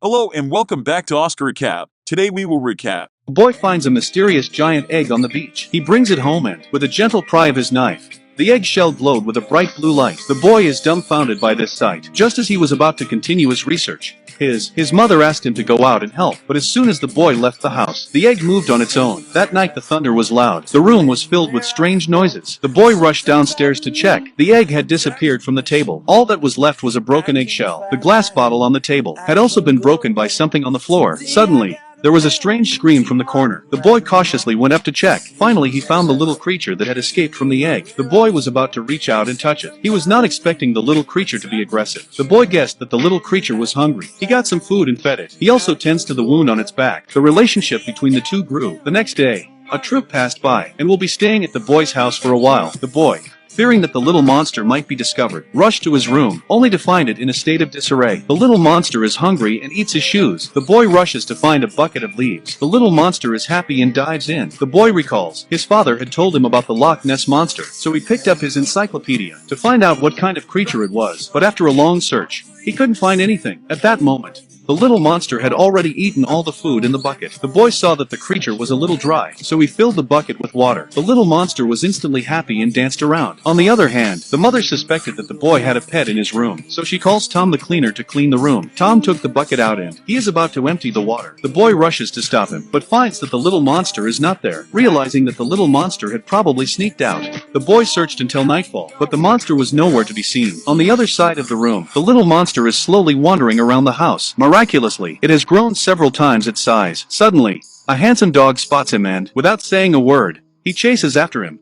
Hello and welcome back to Oscar Recap. Today we will recap. A boy finds a mysterious giant egg on the beach. He brings it home and, with a gentle pry of his knife, the egg shell glowed with a bright blue light. The boy is dumbfounded by this sight. Just as he was about to continue his research, his mother asked him to go out and help, but as soon as the boy left the house, the egg moved on its own. That night the thunder was loud. The room was filled with strange noises. The boy rushed downstairs to check. The egg had disappeared from the table. All that was left was a broken eggshell. The glass bottle on the table had also been broken by something on the floor. Suddenly, there was a strange scream from the corner. The boy cautiously went up to check. Finally, he found the little creature that had escaped from the egg. The boy was about to reach out and touch it. He was not expecting the little creature to be aggressive. The boy guessed that the little creature was hungry. He got some food and fed it. He also tends to the wound on its back. The relationship between the two grew. The next day, a troop passed by and will be staying at the boy's house for a while. The boy, fearing that the little monster might be discovered, rushed to his room, only to find it in a state of disarray. The little monster is hungry and eats his shoes. The boy rushes to find a bucket of leaves. The little monster is happy and dives in. The boy recalls his father had told him about the Loch Ness monster, so he picked up his encyclopedia to find out what kind of creature it was. But after a long search, he couldn't find anything. At that moment, the little monster had already eaten all the food in the bucket. The boy saw that the creature was a little dry, so he filled the bucket with water. The little monster was instantly happy and danced around. On the other hand, the mother suspected that the boy had a pet in his room, so she calls Tom the cleaner to clean the room. Tom took the bucket out and he is about to empty the water. The boy rushes to stop him, but finds that the little monster is not there. Realizing that the little monster had probably sneaked out, the boy searched until nightfall, but the monster was nowhere to be seen. On the other side of the room, the little monster is slowly wandering around the house. Miraculously, it has grown several times its size. Suddenly, a handsome dog spots him and, without saying a word, he chases after him.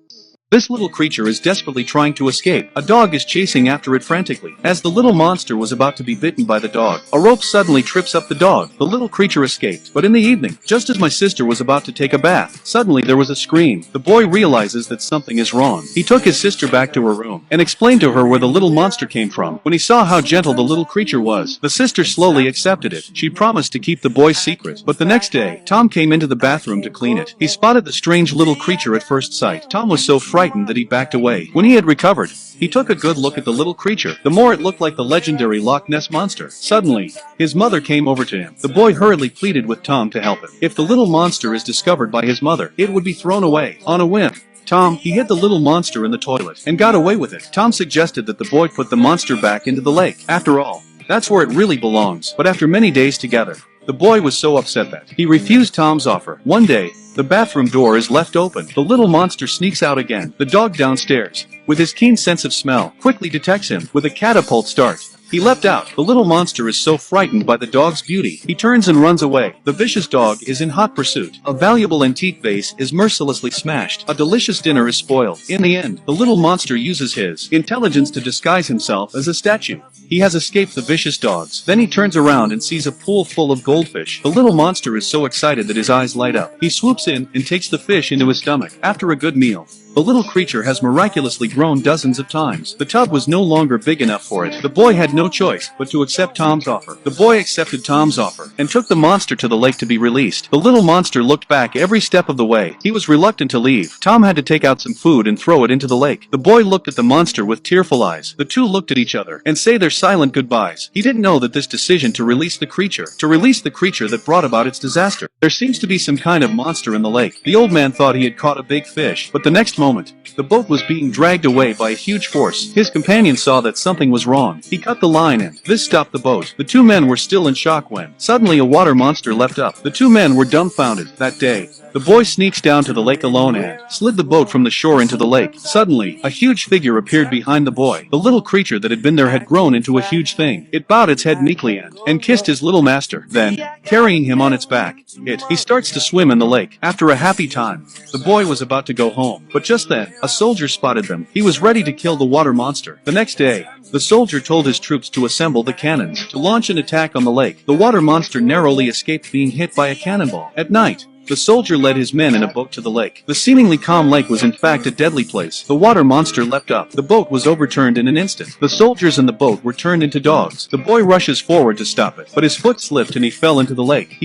This little creature is desperately trying to escape. A dog is chasing after it frantically. As the little monster was about to be bitten by the dog, a rope suddenly trips up the dog. The little creature escaped. But in the evening, just as my sister was about to take a bath, suddenly there was a scream. The boy realizes that something is wrong. He took his sister back to her room and explained to her where the little monster came from. When he saw how gentle the little creature was, the sister slowly accepted it. She promised to keep the boy's secret. But the next day, Tom came into the bathroom to clean it. He spotted the strange little creature at first sight. Tom was so frightened that he backed away. When he had recovered, he took a good look at the little creature. The more it looked like the legendary Loch Ness monster. Suddenly, his mother came over to him. The boy hurriedly pleaded with Tom to help him. If the little monster is discovered by his mother, it would be thrown away. On a whim, he hid the little monster in the toilet and got away with it. Tom suggested that the boy put the monster back into the lake. After all, that's where it really belongs. But after many days together, the boy was so upset that he refused Tom's offer. One day, the bathroom door is left open. The little monster sneaks out again. The dog downstairs, with his keen sense of smell, quickly detects him. With a catapult start, he leapt out. The little monster is so frightened by the dog's beauty, he turns and runs away. The vicious dog is in hot pursuit. A valuable antique vase is mercilessly smashed. A delicious dinner is spoiled. In the end, the little monster uses his intelligence to disguise himself as a statue. He has escaped the vicious dogs. Then he turns around and sees a pool full of goldfish. The little monster is so excited that his eyes light up. He swoops in and takes the fish into his stomach. After a good meal, the little creature has miraculously grown dozens of times. The tub was no longer big enough for it. The boy had no choice but to accept Tom's offer. The boy accepted Tom's offer and took the monster to the lake to be released. The little monster looked back every step of the way. He was reluctant to leave. Tom had to take out some food and throw it into the lake. The boy looked at the monster with tearful eyes. The two looked at each other and say their silent goodbyes. He didn't know that this decision to release the creature that brought about its disaster. There seems to be some kind of monster in the lake. The old man thought he had caught a big fish, but the next moment, the boat was being dragged away by a huge force. His companion saw that something was wrong. He cut the line and this stopped the boat. The two men were still in shock when suddenly a water monster leapt up. The two men were dumbfounded. That day, the boy sneaks down to the lake alone and slid the boat from the shore into the lake. Suddenly, a huge figure appeared behind the boy. The little creature that had been there had grown into a huge thing. It bowed its head meekly and kissed his little master. Then, carrying him on its back, he starts to swim in the lake. After a happy time, the boy was about to go home. But just then, a soldier spotted them. He was ready to kill the water monster. The next day, the soldier told his troops to assemble the cannons to launch an attack on the lake. The water monster narrowly escaped being hit by a cannonball. At night, the soldier led his men in a boat to the lake. The seemingly calm lake was in fact a deadly place. The water monster leapt up. The boat was overturned in an instant. The soldiers in the boat were turned into dogs. The boy rushes forward to stop it, but his foot slipped and he fell into the lake.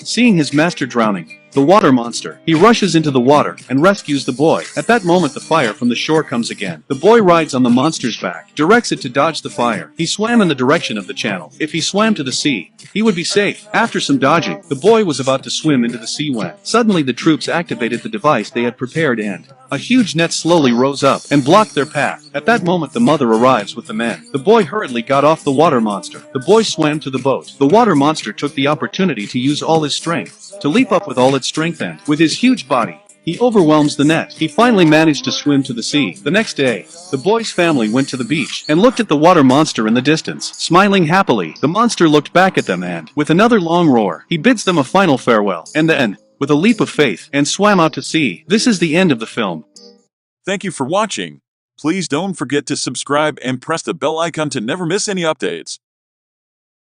Seeing his master drowning, the water monster. He rushes into the water and rescues the boy. At that moment the fire from the shore comes again. The boy rides on the monster's back, directs it to dodge the fire. He swam in the direction of the channel. If he swam to the sea, he would be safe. After some dodging, the boy was about to swim into the sea when suddenly the troops activated the device they had prepared and a huge net slowly rose up and blocked their path. At that moment the mother arrives with the men. The boy hurriedly got off the water monster. The boy swam to the boat. The water monster took the opportunity to use all his strength, to leap up with all its strength and, with his huge body, he overwhelms the net. He finally managed to swim to the sea. The next day, the boy's family went to the beach and looked at the water monster in the distance, smiling happily. The monster looked back at them and, with another long roar, he bids them a final farewell, and then, with a leap of faith, and swam out to sea. This is the end of the film. Thank you for watching. Please don't forget to subscribe and press the bell icon to never miss any updates.